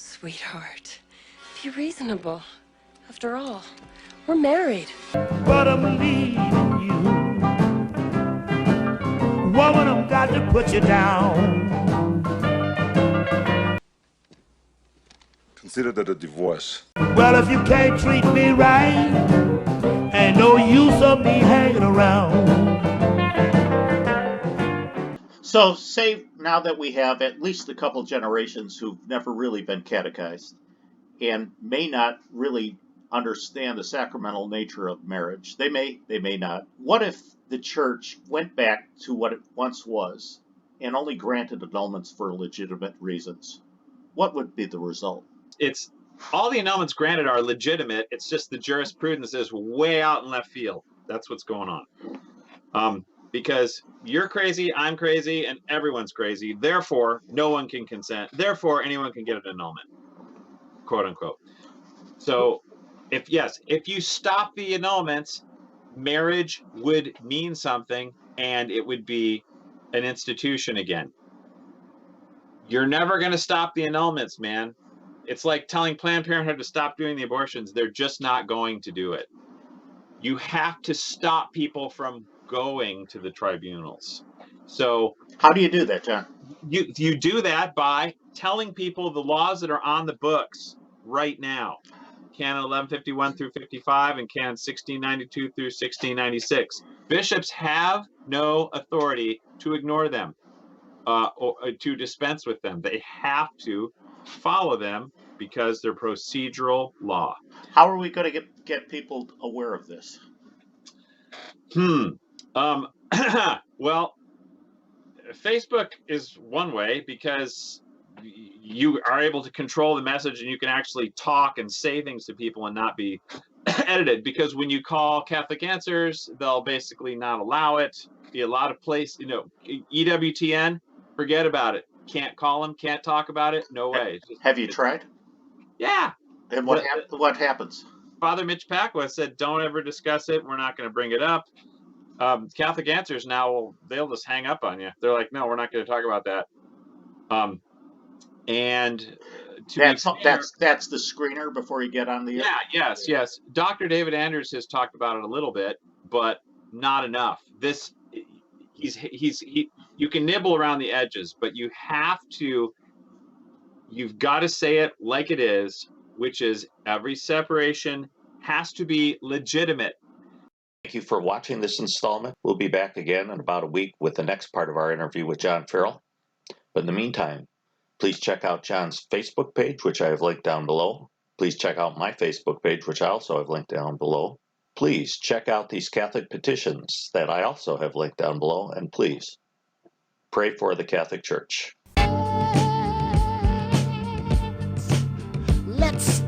Sweetheart, be reasonable. After all, we're married. But I'm leaving you. Woman, I've got to put you down. Consider that a divorce. Well, if you can't treat me right, ain't no use of me hanging around. So, say now that we have at least a couple generations who've never really been catechized and may not really understand the sacramental nature of marriage. They may not. What if the church went back to what it once was and only granted annulments for legitimate reasons? What would be the result? It's all the annulments granted are legitimate. It's just the jurisprudence is way out in left field. That's what's going on. Because you're crazy, I'm crazy, and everyone's crazy. Therefore, no one can consent. Therefore, anyone can get an annulment, quote unquote. So, if you stop the annulments, marriage would mean something, and it would be an institution again. You're never going to stop the annulments, man. It's like telling Planned Parenthood to stop doing the abortions. They're just not going to do it. You have to stop people from going to the tribunals. So how do you do that, John? You do that by telling people the laws that are on the books right now. Canon 1151 through 55 and Canon 1692 through 1696. Bishops have no authority to ignore them or to dispense with them. They have to follow them because they're procedural law. How are we going to get people aware of this? Well, Facebook is one way because you are able to control the message and you can actually talk and say things to people and not be edited. Because when you call Catholic Answers, they'll basically not allow it. Be a lot of EWTN, forget about it. Can't call them, can't talk about it. No way. Have you tried? Yeah. And what happens? Father Mitch Pacwa said, don't ever discuss it. We're not going to bring it up. Catholic Answers now, they'll just hang up on you. They're like, no, we're not going to talk about that. That's the screener before you get on the air? Yeah, yes. Dr. David Andrews has talked about it a little bit, but not enough. You can nibble around the edges, but you've got to say it like it is, which is every separation has to be legitimate. Thank you for watching this installment. We'll be back again in about a week with the next part of our interview with John Farrell. But in the meantime, please check out John's Facebook page, which I have linked down below. Please check out my Facebook page, which I also have linked down below. Please check out these Catholic petitions that I also have linked down below. And please pray for the Catholic Church. Let's